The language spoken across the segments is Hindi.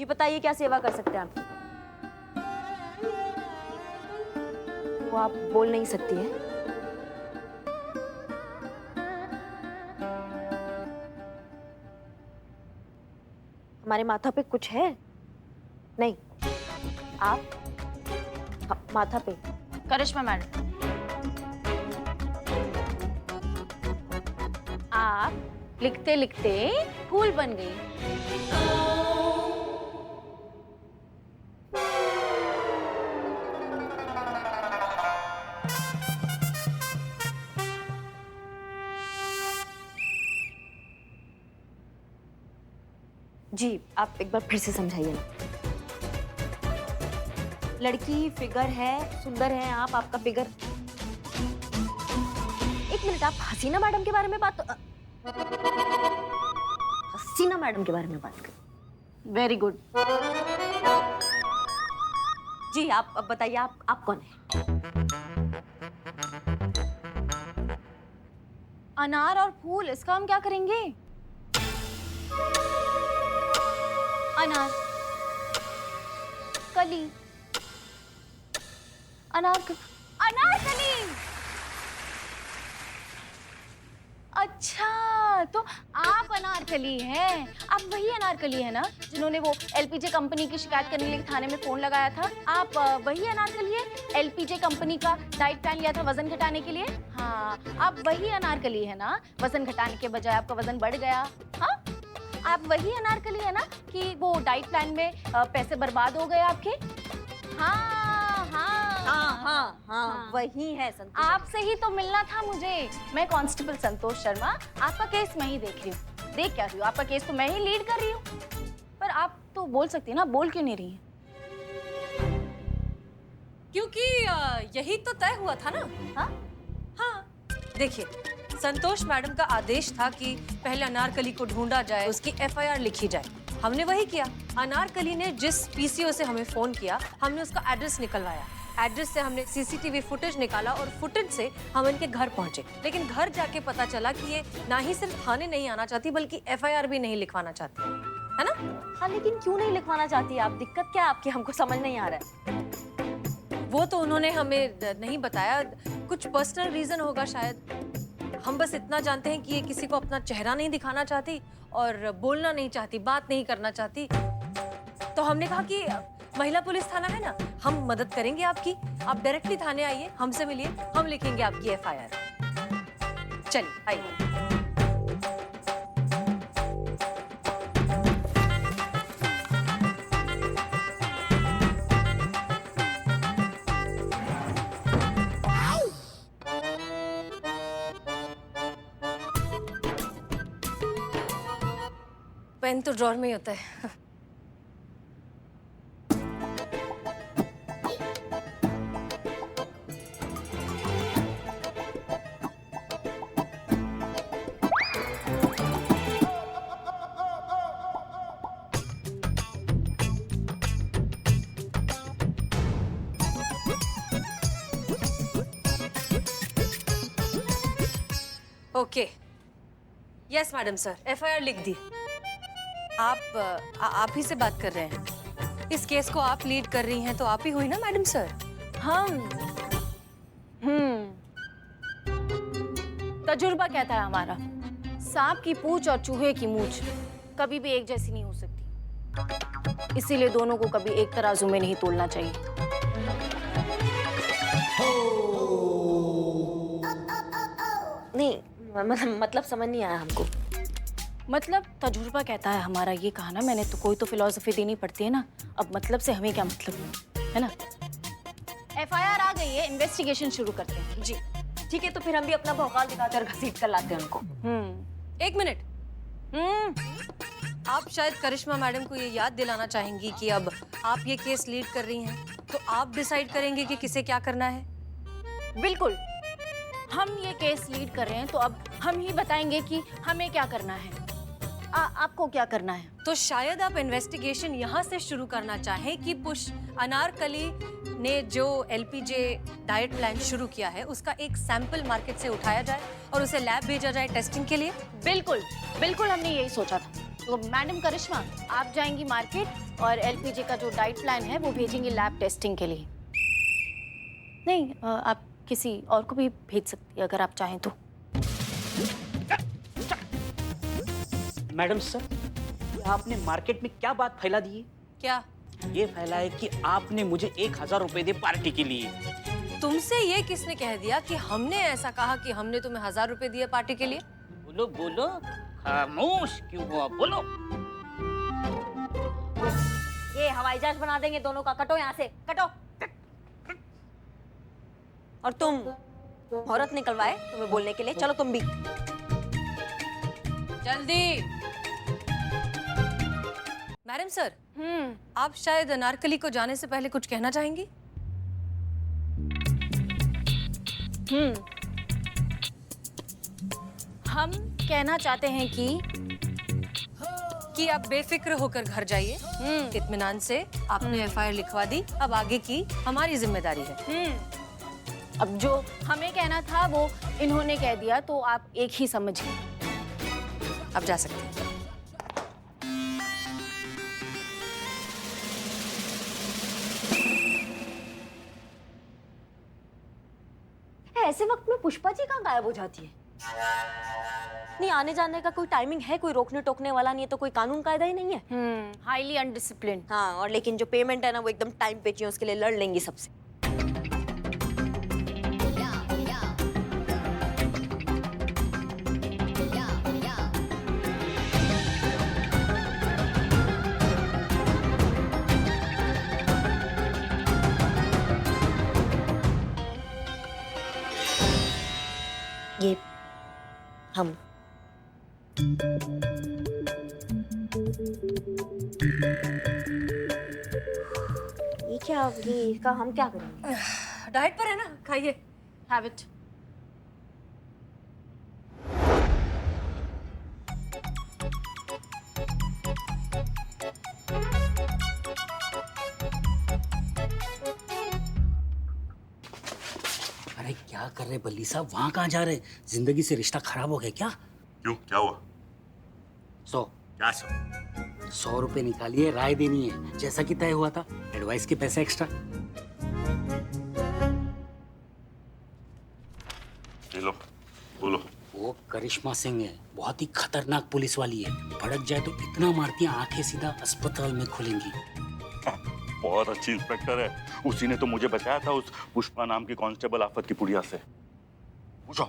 बताइए क्या सेवा कर सकते हैं आप? वो आप बोल नहीं सकती है। हमारे माथा पे कुछ है? नहीं, आप माथा पे। करिश्मा मैडम, आप लिखते लिखते फूल बन गई। जी, आप एक बार फिर से समझाइए ना। लड़की फिगर है, सुंदर है आप, आपका फिगर। एक मिनट, आप हसीना मैडम के बारे में हसीना मैडम के बारे में बात कर। Very good. जी, आप अब बताइए, आप कौन है? अनार और फूल, इसका हम क्या करेंगे? अनार कली, अनारकली। अच्छा, तो आप अनारकली हैं। आप वही अनारकली है ना जिन्होंने वो एलपीजे कंपनी की शिकायत करने के लिए थाने में फोन लगाया था? आप वही अनारकली है, एलपीजे कंपनी का डाइट प्लान लिया था वजन घटाने के लिए? हाँ, आप वही अनारकली है ना, वजन घटाने के बजाय आपका वजन बढ़ गया। हाँ, आप वही अनारकली है ना कि वो डाइट प्लान में पैसे बर्बाद हो गए आपके? हाँ हाँ हाँ, वही है संतोष। आपसे ही तो मिलना था मुझे। मैं कांस्टेबल संतोष शर्मा, आपका केस मैं ही देख रही हूँ। देख क्या रही हूँ, आपका केस तो मैं ही लीड कर रही हूँ। पर आप तो बोल सकती है ना, बोल क्यों नहीं रही है? क्योंकि यही तो तय हुआ था ना। हाँ हाँ, देखिए, संतोष मैडम का आदेश था कि पहले अनारकली को ढूंढा जाए, उसकी एफआईआर लिखी जाए। हमने वही किया। अनारकली ने जिस पीसीओ से हमें फोन किया, हमने उसका एड्रेस निकलवाया। एड्रेस से हमने सीसीटीवी फुटेज निकाला और फुटेज से हम इनके घर पहुंचे। लेकिन घर जाके पता चला कि ये ना ही सिर्फ थाने नहीं आना चाहती बल्कि एफआईआर भी नहीं लिखवाना चाहती है ना। हाँ, लेकिन क्यों नहीं लिखवाना चाहती आप? दिक्कत क्या है आपकी? हमको समझ नहीं आ रहा है। वो तो उन्होंने हमें नहीं बताया, कुछ पर्सनल रीजन होगा शायद। हम बस इतना जानते हैं कि ये किसी को अपना चेहरा नहीं दिखाना चाहती और बोलना नहीं चाहती, बात नहीं करना चाहती। तो हमने कहा कि महिला पुलिस थाना है ना, हम मदद करेंगे आपकी। आप डायरेक्टली थाने आइए, हमसे मिलिए, हम लिखेंगे आपकी एफआईआर। चलिए आइए। पेन तो ड्रॉर में ही होता है। Okay, yes madam sir, FIR लिख दी। आप ही से बात कर रहे हैं। इस केस को आप लीड कर रही हैं तो आप ही हुई ना मैडम सर? हम तजुर्बा कहता है हमारा, सांप की पूंछ और चूहे की मूंछ कभी भी एक जैसी नहीं हो सकती। इसीलिए दोनों को कभी एक तराजू में नहीं तोलना चाहिए। नहीं, मतलब समझ नहीं आया हमको। मतलब तजुर्बा कहता है हमारा, ये कहा ना मैंने। तो कोई तो फिलॉसफी देनी पड़ती है ना। अब मतलब से हमें क्या मतलब है ना। एफआईआर आ गई है, इन्वेस्टिगेशन शुरू करते हैं। जी ठीक है, तो फिर हम भी अपना भौकाल दिखाकर घसीट कर लाते हैं उनको। एक मिनट। आप शायद करिश्मा मैडम को ये याद दिलाना चाहेंगी कि अब आप ये केस लीड कर रही हैं, तो आप डिसाइड करेंगे कि किसे क्या करना है। बिल्कुल, हम ये केस लीड कर रहे हैं तो अब हम ही बताएंगे कि हमें क्या करना है। आपको क्या करना है? तो शायद आप इन्वेस्टिगेशन यहाँ से शुरू करना चाहें कि अनारकली ने जो एलपीजे डाइट प्लान शुरू किया है उसका एक सैंपल मार्केट से उठाया जाए और उसे लैब भेजा जाए टेस्टिंग के लिए। बिल्कुल बिल्कुल, हमने यही सोचा था। तो मैडम करिश्मा, आप जाएंगी मार्केट और एलपीजे का जो डाइट प्लान है वो भेजेंगे लैब टेस्टिंग के लिए। नहीं, आप किसी और को भी भेज सकती है अगर आप चाहें तो। मैडम सर, आपने मार्केट में क्या बात फैला दी है? क्या? ये फैला है कि आपने मुझे 1000 रुपए दिए पार्टी के लिए। तुमसे ये किसने कह दिया कि हमने ऐसा कहा कि हमने तुम्हें 1000 रुपए दिए पार्टी के लिए? बोलो बोलो, खामोश क्यों हुआ, बोलो। ये हवाई जहाज बना देंगे दोनों का, कटो यहाँ से, कटो। और तुम औरत निकलवाए तुम्हें बोलने के लिए, चलो तुम भी। जल्दी। मैडम सर, आप शायद अनारकली को जाने से पहले कुछ कहना चाहेंगी? हम कहना चाहते हैं कि आप बेफिक्र होकर घर जाइए। इत्मीनान से आपने एफआईआर लिखवा दी, अब आगे की हमारी जिम्मेदारी है। अब जो हमें कहना था वो इन्होंने कह दिया, तो आप एक ही समझिए। अब जा सकते हैं। ऐसे वक्त में पुष्पा जी कहाँ गायब हो जाती है? नहीं, आने जाने का कोई टाइमिंग है, कोई रोकने टोकने वाला नहीं है, तो कोई कानून कायदा ही नहीं है। Highly undisciplined. हाँ, और लेकिन जो पेमेंट है ना वो एकदम टाइम पे चाहिए, उसके लिए लड़ लेंगी सबसे। ये हम ये क्या, ये इसका हम क्या करेंगे? डाइट पर है ना, खाइए। Have it. अरे क्या कर रहे बल्ली साहब, वहाँ कहाँ जा रहे? जिंदगी से रिश्ता खराब हो गया क्या? क्यों, क्या हुआ? 100 क्या 100 रुपए निकालिए, राय देनी है, जैसा कि तय हुआ था। एडवाइस के पैसे एक्स्ट्रा। लो, बोलो। वो करिश्मा सिंह है, बहुत ही खतरनाक पुलिस वाली है। भड़क जाए तो इतना मारती है, आंखें सीधा अस्पताल में खुलेंगी। बहुत अच्छी इंस्पेक्टर है, उसी ने तो मुझे बचाया था उस पुष्पा नाम की कांस्टेबल आफत की पुड़िया से। पूछो।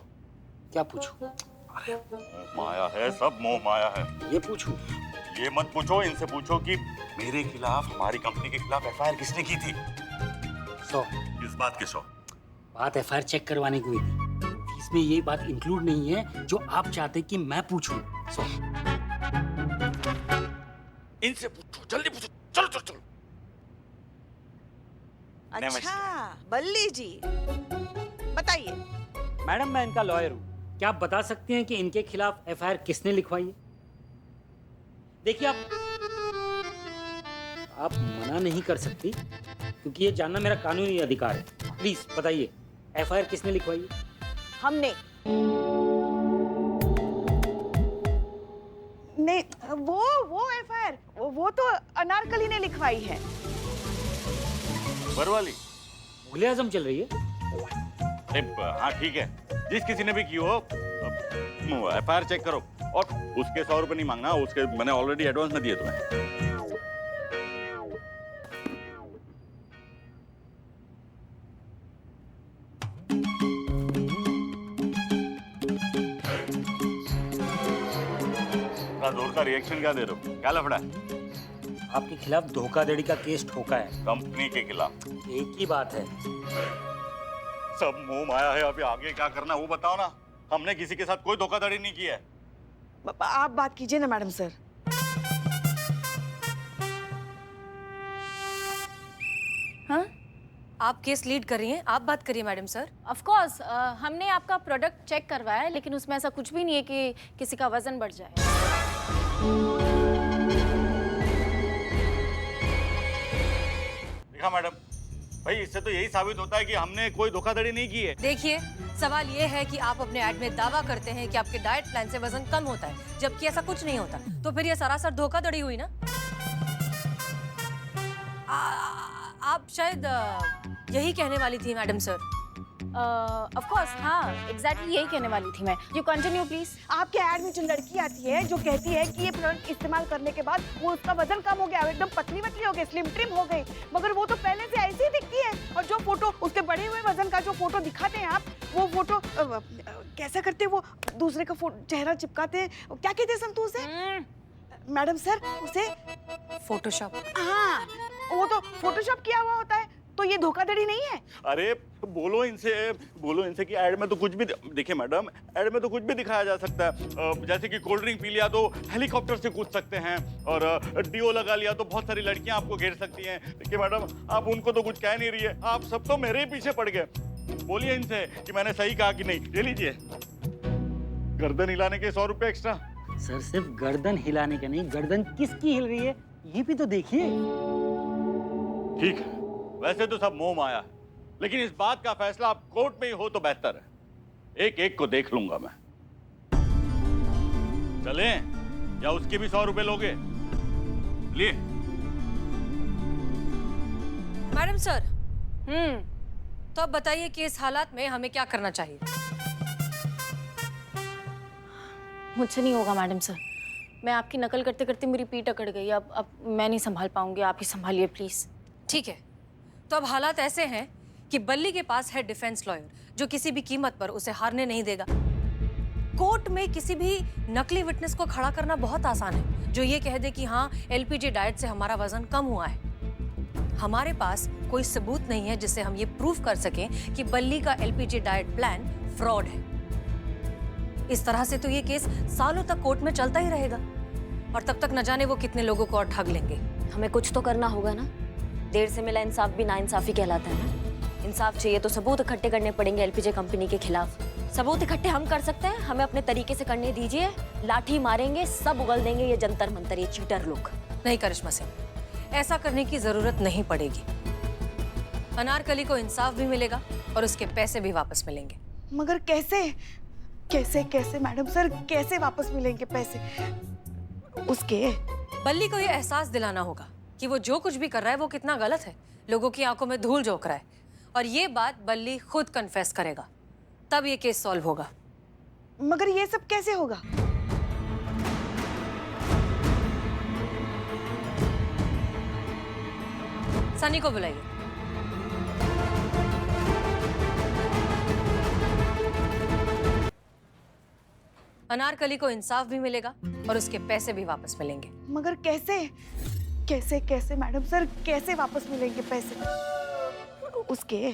क्या पूछूं? मोह माया है, सब मोह माया है। ये पूछूं? ये मत पूछो, इनसे पूछो कि मेरे खिलाफ, हमारी कंपनी के खिलाफ एफआईआर किसने की थी? 100। किस बात के 100? बात एफआईआर चेक करवाने की हुई थी। इसमें ये बात इंक्लूड नहीं है जो आप चाहते कि मैं पूछूं। 100। इनसे पूछो, जल्दी पूछो, चलो चलो चलो। अच्छा, बल्ली जी, बताइए। मैडम, मैं इनका लॉयर हूँ। क्या आप बता सकते हैं कि इनके खिलाफ एफआईआर किसने लिखवाई है? देखिए, आप मना नहीं कर सकती, क्योंकि ये जानना मेरा कानूनी अधिकार है। प्लीज बताइए, एफआईआर किसने लिखवाई है? हमने। नहीं, वो एफआईआर वो तो अनारकली ने लिखवाई है। बरवाली मुगले आजम चल रही है। अरे हाँ ठीक है, जिस किसी ने भी की हो, एफआईआर चेक करो। और उसके 100 रुपए नहीं मांगना, उसके मैंने ऑलरेडी एडवांस में दिए तुम्हें। जोर का रिएक्शन क्या दे रहे हो? क्या लफड़ा है? आपके खिलाफ धोखाधड़ी का केस ठोका है। कंपनी के खिलाफ। एक ही बात है। सब मोह माया है, अभी आगे क्या करना वो बताओ ना। हमने किसी के साथ कोई धोखाधड़ी नहीं की है। आप बात कीजिए ना मैडम सर। हाँ, आप केस लीड कर रही हैं, आप बात करिए मैडम सर। Of course. हमने आपका प्रोडक्ट चेक करवाया है, लेकिन उसमें ऐसा कुछ भी नहीं है कि किसी का वजन बढ़ जाए। देखा मैडम, भाई इससे तो यही साबित होता है कि हमने कोई धोखाधड़ी नहीं की है। देखिए, सवाल ये है कि आप अपने ऐड में दावा करते हैं कि आपके डाइट प्लान से वजन कम होता है, जबकि ऐसा कुछ नहीं होता। तो फिर ये सरासर धोखाधड़ी हुई ना। आप शायद यही कहने वाली थी मैडम सर। ऑफ कोर्स, हाँ, एग्जैक्टली यही कहने वाली थी मैं। You continue please. आपके ऐड में जो लड़की आती है जो कहती है कि ये प्रोडक्ट इस्तेमाल करने के बाद वो उसका वजन कम हो गया, एकदम पतली वतली हो गई, स्लिम ट्रिम हो गई, मगर वो तो पहले से ऐसी ही दिखती है। और जो फोटो उसके बढ़े हुए वजन का जो फोटो दिखाते हैं आप, वो फोटो कैसा करते हैं, वो दूसरे का चेहरा चिपकाते हैं, क्या कहते हैं संतोष से? मैडम सर उसे फोटोशॉप। हाँ, वो तो फोटोशॉप किया हुआ होता है, तो ये धोखाधड़ी नहीं है। अरे बोलो इनसे कि ऐड में तो कुछ भी, देखिए मैडम, ऐड में तो कुछ भी दिखाया जा सकता है। जैसे कि कोल्ड ड्रिंक पी लिया तो हेलीकॉप्टर से कूद सकते हैं, और डीओ लगा लिया तो बहुत सारी लड़कियां आपको घेर सकती हैं। देखिए मैडम, आप उनको तो कुछ कह नहीं रही है, आप सब तो मेरे ही पीछे पड़ गए। बोलिए इनसे कि मैंने सही कहा कि नहीं। ये लीजिए, गर्दन हिलाने के 100 रुपए एक्स्ट्रा। सर सिर्फ गर्दन हिलाने का नहीं, गर्दन किसकी हिल रही है ये भी तो देखिए। ठीक है, वैसे तो सब मोह माया है, लेकिन इस बात का फैसला आप कोर्ट में ही हो तो बेहतर है। एक एक को देख लूंगा मैं। चलें या उसके भी 100 रुपए लोगे? लिए मैडम सर। तो अब बताइए कि इस हालात में हमें क्या करना चाहिए? मुझसे नहीं होगा मैडम सर, मैं आपकी नकल करते करते मेरी पीठ अकड़ गई। अब मैं नहीं संभाल पाऊंगी, आप ही संभालिए प्लीज। ठीक है, तो अब हालात ऐसे हैं कि बल्ली के पास है डिफेंस लॉयर जो किसी भी कीमत पर उसे हारने नहीं देगा। कोर्ट में किसी भी नकली विटनेस को खड़ा करना बहुत आसान है, जो ये कह दे कि हाँ, एलपीजी डाइट से हमारा वजन कम हुआ है। हमारे पास कोई सबूत नहीं है जिससे हम ये प्रूव कर सकें कि बल्ली का एलपीजी डाइट प्लान फ्रॉड है। इस तरह से तो ये केस सालों तक कोर्ट में चलता ही रहेगा, और तब तक न जाने वो कितने लोगों को और ठग लेंगे। हमें कुछ तो करना होगा ना। देर से मिला इंसाफ भी नाइंसाफी कहलाता है ना। इंसाफ चाहिए तो सबूत इकट्ठे करने पड़ेंगे एलपीजी कंपनी के खिलाफ। सबूत इकट्ठे हम कर सकते हैं, हमें अपने तरीके से करने दीजिए। लाठी मारेंगे, सब उगल देंगे ये जंतर मंतर, ये चीटर लोग। नहीं करिश्मा सिंह, ऐसा करने की जरूरत नहीं पड़ेगी। अनारकली को इंसाफ भी मिलेगा और उसके पैसे भी वापस मिलेंगे। मगर कैसे कैसे कैसे मैडम सर, कैसे वापस मिलेंगे पैसे उसके? बल्ली को ये एहसास दिलाना होगा कि वो जो कुछ भी कर रहा है वो कितना गलत है, लोगों की आंखों में धूल झोंक रहा है, और ये बात बल्ली खुद कन्फेस करेगा, तब ये केस सॉल्व होगा। मगर ये सब कैसे होगा? सनी को बुलाइए। अनारकली को इंसाफ भी मिलेगा और उसके पैसे भी वापस मिलेंगे। मगर कैसे कैसे कैसे मैडम सर, कैसे वापस मिलेंगे पैसे उसके?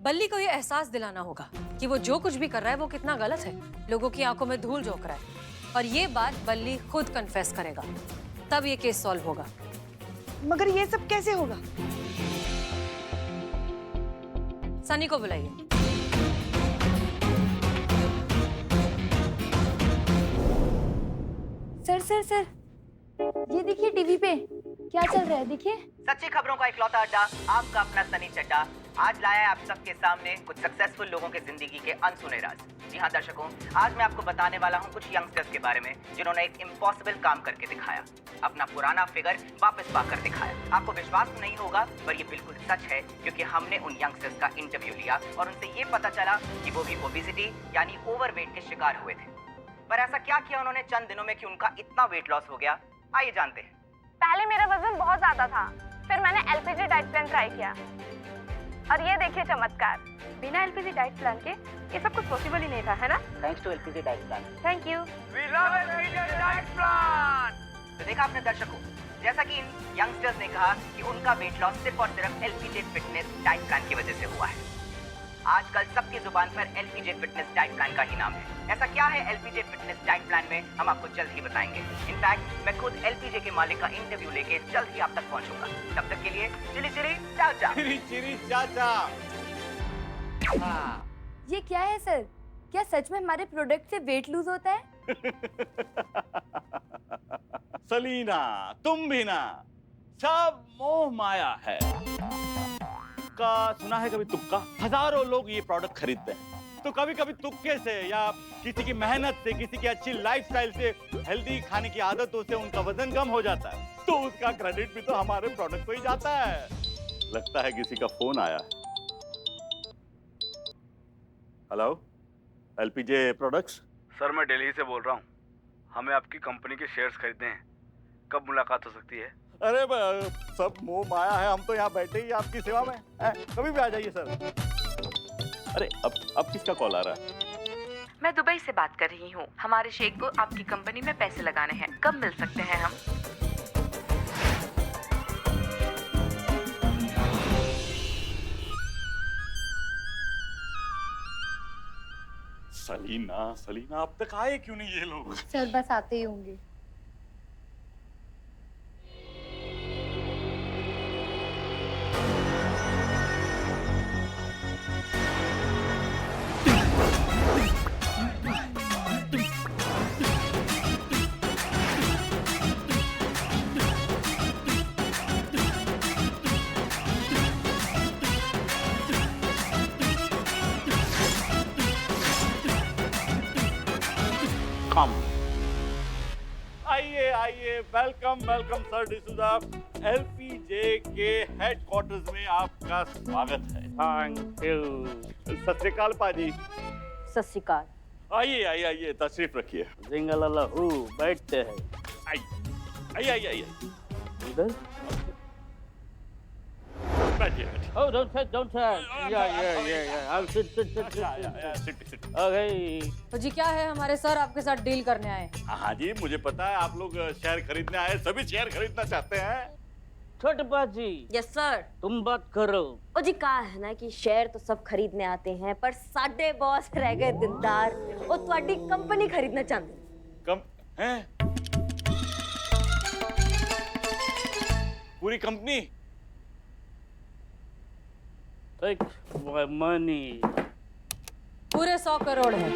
बल्ली को ये एहसास दिलाना होगा कि वो जो कुछ भी कर रहा है वो कितना गलत है, लोगों की आंखों में धूल झोंक रहा है, और ये बात बल्ली खुद कन्फेस करेगा, तब ये केस सॉल्व होगा। मगर ये सब कैसे होगा? सनी को बुलाइए। सर ये देखिए टीवी पे क्या चल रहा है, देखिए। सच्ची खबरों का इकलौता अड्डा, आपका अपना सनी चड्डा, आज लाया है आप सबके सामने कुछ सक्सेसफुल लोगों के जिंदगी के अनसुने राज। जी हाँ दर्शकों, आज मैं आपको बताने वाला हूँ कुछ यंगस्टर्स के बारे में जिन्होंने एक इम्पॉसिबल काम करके दिखाया, अपना पुराना फिगर वापस पाकर दिखाया। आपको विश्वास नहीं होगा पर ये बिल्कुल सच है, क्योंकि हमने उन यंगस्टर्स का इंटरव्यू लिया और उनसे ये पता चला कि वो भी ओबेसिटी यानी ओवरवेट के शिकार हुए थे। पर ऐसा क्या किया उन्होंने चंद दिनों में कि उनका इतना वेट लॉस हो गया, आइए जानते हैं। पहले मेरा वजन बहुत ज्यादा था, फिर मैंने एलपीजी डाइट प्लान ट्राई किया और ये देखिए चमत्कार, बिना एलपीजी डाइट प्लान के ये सब कुछ पॉसिबल ही नहीं था, है ना? Thanks to LPG diet plan. Thank you. We love LPG diet plan. तो देखा आपने दर्शकों, जैसा कि इन यंगस्टर्स ने कहा कि उनका वेट लॉस सिर्फ और सिर्फ एलपीजी फिटनेस डाइट प्लान की वजह से हुआ है। आजकल सबकी जुबान पर एलपीजी फिटनेस डाइट प्लान का ही नाम है। ऐसा क्या है एलपीजी फिटनेस डाइट प्लान में, हम आपको जल्द ही बताएंगे। इनफैक्ट मैं खुद एलपीजी के मालिक का इंटरव्यू लेके जल्द ही आप तक पहुंचूंगा। तब तक के लिए चिली चिली चाचा। चिरी चिरी चाचा। ये क्या है सर, क्या सच में हमारे प्रोडक्ट से वेट लूज होता है? सलीना, तुम भी ना, सब मोह माया है। तुक्का सुना है कभी? तुक्का। हजारों लोग ये प्रोडक्ट खरीदते हैं, तो कभी कभी तुक्के से या किसी की मेहनत से, किसी की अच्छी लाइफस्टाइल से, हेल्दी खाने की आदतों से उनका वजन कम हो जाता है, तो उसका क्रेडिट भी तो हमारे प्रोडक्ट को ही जाता है। लगता है किसी का फोन आया है। Hello, LPG products. सर मैं दिल्ली से बोल रहा हूँ, हमें आपकी कंपनी के शेयर्स खरीदने हैं, कब मुलाकात हो सकती है? अरे सब मोह माया है, हम तो यहाँ बैठे ही आपकी सेवा में हैं। कभी भी आ जाइए सर। अरे अब किसका कॉल आ रहा है? मैं दुबई से बात कर रही हूँ। हमारे शेख को आपकी कंपनी में पैसे लगाने हैं, कब मिल सकते हैं हम? सलीना अब तक आए क्यों नहीं ये लोग? सर बस आते ही होंगे। आइए, वेलकम सर डिसूजा। एलपीजे के हेडक्वार्टर्स में आपका स्वागत है। Thank you. सत श्री अकाल पाजी। सत श्री अकाल। आइए तशरीफ रखिए। जिंगल बैठते हैं। आइए इधर। बैठिए। Oh, don't touch. Yeah. I'll sit. Okay. तो जी क्या है, हमारे सर आपके साथ डील करने आए। हाँ जी, मुझे पता है आप लोग शेयर खरीदने आए, सभी शेयर खरीदना चाहते हैं। छोटे बाजी। Yes sir. तुम बात करो। ओ जी कहा है ना कि शेयर तो सब खरीदने आते हैं, पर साडे बॉस रह गए दिलदार, वो तुम्हारी कंपनी खरीदना चाहते हैं। कम हैं? पूरी कंपनी? Take my money. पूरे 100 करोड़ है।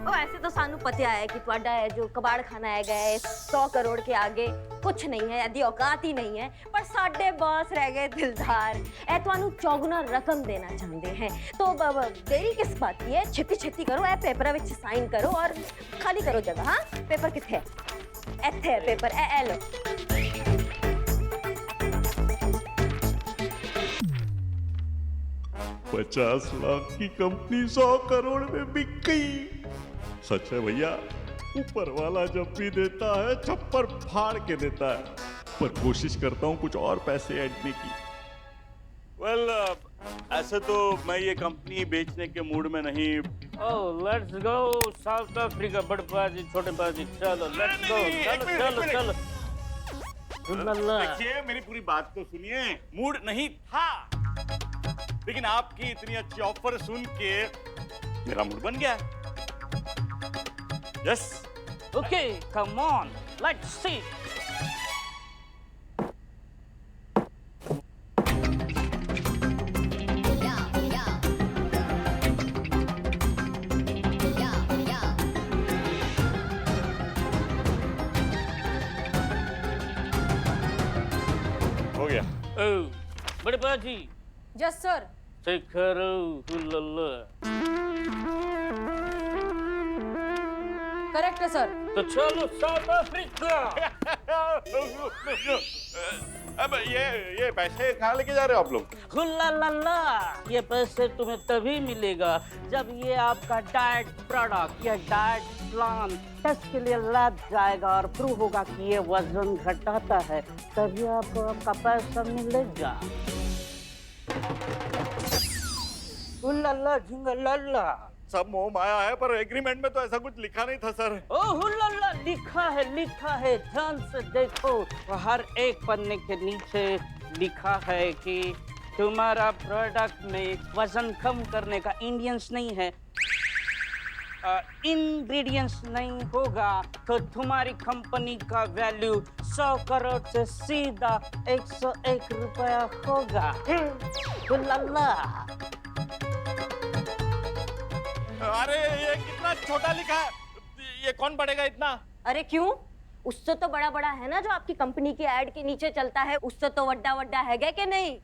ओ ऐसे तो सानू पता है कि ਤੁਹਾਡਾ है जो कबाड़ खाना है गए 100 करोड़ के आगे कुछ नहीं है, यदि औकात ही नहीं है, पर साडे बॉस रह गए दिलदार, ए ਤੁਹਾਨੂੰ चौगुना रकम देना चाहते हैं। तो देरी किस बात की है, छेती करो, ए पेपर विच साइन करो और खाली करो जगह। हाँ पेपर किथे है? ਇੱਥੇ है पेपर, ए लो। $50 लाख की कंपनी 100 करोड़ में बिक गई। सच है भैया, ऊपर वाला जब भी देता है छप्पर फाड़ के देता है, पर कोशिश करता हूँ कुछ और पैसे ऐडने की। वेल, ऐसे तो मैं ये कंपनी बेचने के मूड में नहीं। Oh, let's go south Africa. बड़े बाजी, छोटे बाजी, चलो let's go। चलो। देखिए मेरी पूरी बात तो सुनिए, मूड नहीं था, लेकिन आपकी इतनी अच्छी ऑफर सुन के मेरा मूड बन गया। Yes. Okay, come on, let's see. हो गया। Oh, बड़े बाजी। Yes sir. करो हुल्ला। करेक्ट है सर। तो चलो साउथ अफ्रीका। अब ये पैसे कहाँ लेके जा रहे हो आप लोग? हुल्ला, ये पैसे तुम्हें तभी मिलेगा जब ये आपका डाइट प्रोडक्ट या डाइट प्लान टेस्ट के लिए लैब जाएगा और प्रूव होगा कि ये वजन घटाता है, तभी आपको आपका पैसा मिलेगा। हुल्ला झिंगला। सब मोह माया है, पर एग्रीमेंट में तो ऐसा कुछ लिखा नहीं था सर। ओ हुल्ला, लिखा है, ध्यान से देखो, हर एक पन्ने के नीचे लिखा है कि तुम्हारा प्रोडक्ट में वजन कम करने का इंग्रेडिएंट्स नहीं है, इंग्रेडिएंट्स नहीं होगा तो तुम्हारी कंपनी का वैल्यू 100 करोड़ से सीधा 101 रुपया होगा। हुल्ला। अरे ये कितना छोटा लिखा है, ये कौन पढ़ेगा इतना? अरे क्यों? उससे तो बड़ा बड़ा है ना जो आपकी कंपनी की एड के नीचे चलता है, उससे तो वड्डा वड्डा है क्या कि नहीं?